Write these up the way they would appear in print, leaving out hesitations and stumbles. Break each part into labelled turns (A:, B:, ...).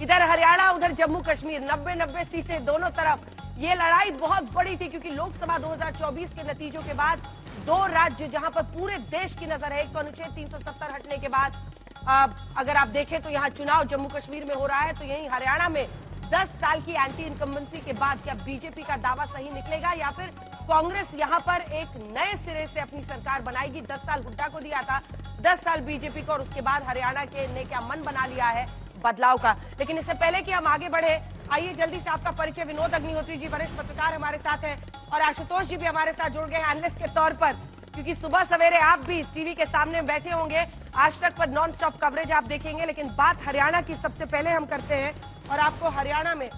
A: इधर हरियाणा उधर जम्मू कश्मीर 90-90 सीटें दोनों तरफ। ये लड़ाई बहुत बड़ी थी क्योंकि लोकसभा 2024 के नतीजों के बाद दो राज्य जहां पर पूरे देश की नजर है, एक तो अनुच्छेद 370 हटने के बाद अगर आप देखें तो यहां चुनाव जम्मू कश्मीर में हो रहा है, तो यहीं हरियाणा में 10 साल की एंटी इनकम्बेंसी के बाद क्या बीजेपी का दावा सही निकलेगा या फिर कांग्रेस यहां पर एक नए सिरे से अपनी सरकार बनाएगी। 10 साल हुड्डा को दिया था, 10 साल बीजेपी को, और उसके बाद हरियाणा के ने क्या मन बना लिया है बदलाव का। लेकिन इससे पहले कि हम आगे बढ़े, आइए जल्दी से आपका परिचय। विनोद अग्निहोत्री जी वरिष्ठ पत्रकार हमारे साथ हैं और आशुतोष जी भी हमारे साथ जुड़ गए हैं एनालिस्ट के तौर पर, क्योंकि सुबह सवेरे आप भी टीवी के सामने बैठे होंगे। आज तक पर नॉन स्टॉप कवरेज आप देखेंगे, लेकिन बात हरियाणा की सबसे पहले हम करते हैं और आपको हरियाणा में,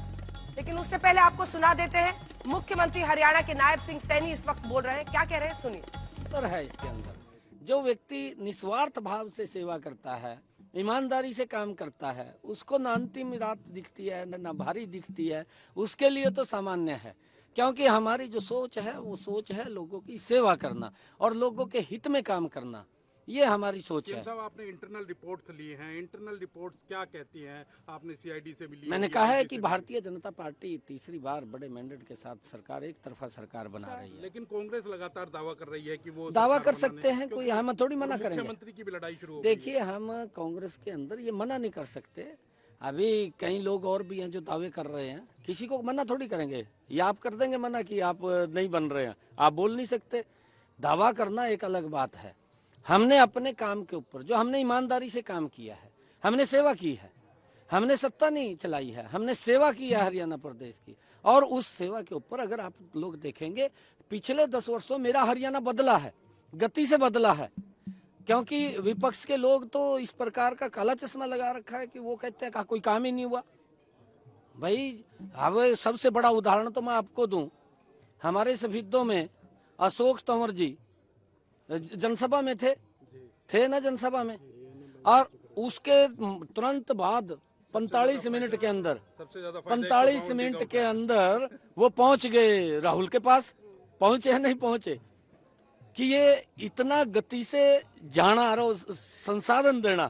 A: लेकिन उससे पहले आपको सुना देते हैं मुख्यमंत्री हरियाणा के नायब सिंह सैनी इस वक्त बोल रहे हैं। क्या कह रहे हैं सुनिए।
B: अंतर है इसके अंदर, जो व्यक्ति निस्वार्थ भाव से सेवा करता है, ईमानदारी से काम करता है, उसको न अंतिम रात दिखती है न भारी दिखती है, उसके लिए तो सामान्य है। क्योंकि हमारी जो सोच है वो सोच है लोगों की सेवा करना और लोगों के हित में काम करना, ये हमारी सोच है।
C: साहब, आपने इंटरनल रिपोर्ट्स लिए हैं, इंटरनल रिपोर्ट्स क्या कहती हैं? आपने सीआईडी से भी ली?
B: मैंने कहा है कि भारतीय जनता पार्टी तीसरी बार बड़े मैंडेट के साथ सरकार एक तरफा सरकार बना रही है।
C: लेकिन कांग्रेस लगातार दावा कर रही है कि वो
B: दावा कर सकते हैं, कोई हम थोड़ी मना करेंगे।
C: मुख्यमंत्री की भी लड़ाई शुरू हो गई।
B: देखिए, हम कांग्रेस के अंदर ये मना नहीं कर सकते। अभी कई लोग और भी हैं जो दावे कर रहे हैं, किसी को मना थोड़ी करेंगे। या आप कर देंगे मना कि आप नहीं बन रहे हैं, आप बोल नहीं सकते। दावा करना एक अलग बात है। हमने अपने काम के ऊपर जो हमने ईमानदारी से काम किया है, हमने सेवा की है, हमने सत्ता नहीं चलाई है, हमने सेवा की है हरियाणा प्रदेश की। और उस सेवा के ऊपर अगर आप लोग देखेंगे, पिछले 10 वर्षों मेरा हरियाणा बदला है, गति से बदला है। क्योंकि विपक्ष के लोग तो इस प्रकार का काला चश्मा लगा रखा है कि वो कहते हैं कोई काम ही नहीं हुआ। भाई, अब सबसे बड़ा उदाहरण तो मैं आपको दूं, हमारे सफीदों में अशोक तंवर जी जनसभा में थे ना जनसभा में, और उसके तुरंत बाद 45 मिनट के अंदर 45 मिनट के अंदर वो पहुंच गए राहुल के पास। पहुंचे नहीं पहुंचे कि ये इतना गति से जाना और संसाधन देना,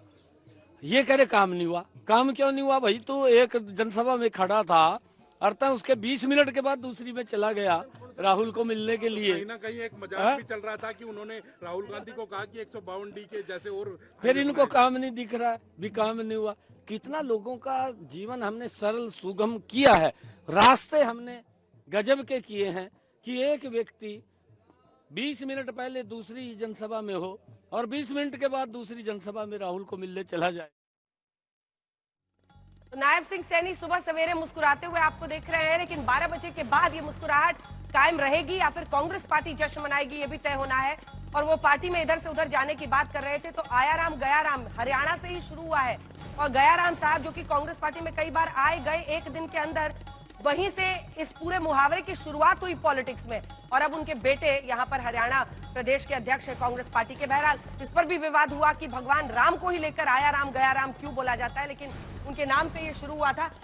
B: ये करे काम नहीं हुआ। काम क्यों नहीं हुआ भाई? तो एक जनसभा में खड़ा था, अर्थात उसके 20 मिनट के बाद दूसरी में चला गया राहुल को मिलने के लिए।
C: कहीं ना कहीं एक मजाक भी चल रहा था कि उन्होंने राहुल गांधी को कहा कि 152D के जैसे और
B: फिर इनको काम नहीं दिख रहा है, भी काम नहीं हुआ। कितना लोगों का जीवन हमने सरल सुगम किया है, रास्ते हमने गजब के किए हैं कि एक व्यक्ति 20 मिनट पहले दूसरी जनसभा में हो और 20 मिनट के बाद दूसरी जनसभा में राहुल को मिलने चला जाए।
A: नायब सिंह सैनी सुबह सवेरे मुस्कुराते हुए आपको देख रहे हैं, लेकिन 12 बजे के बाद ये मुस्कुराहट कायम रहेगी या फिर कांग्रेस पार्टी जश्न मनाएगी, ये भी तय होना है। और वो पार्टी में इधर से उधर जाने की बात कर रहे थे, तो आया राम गया राम हरियाणा से ही शुरू हुआ है। और गया राम साहब जो कि कांग्रेस पार्टी में कई बार आए गए एक दिन के अंदर, वहीं से इस पूरे मुहावरे की शुरुआत हुई पॉलिटिक्स में। और अब उनके बेटे यहाँ पर हरियाणा प्रदेश के अध्यक्ष है कांग्रेस पार्टी के। बहरहाल इस पर भी विवाद हुआ कि भगवान राम को ही लेकर आया राम गया राम क्यों बोला जाता है, लेकिन उनके नाम से ये शुरू हुआ था।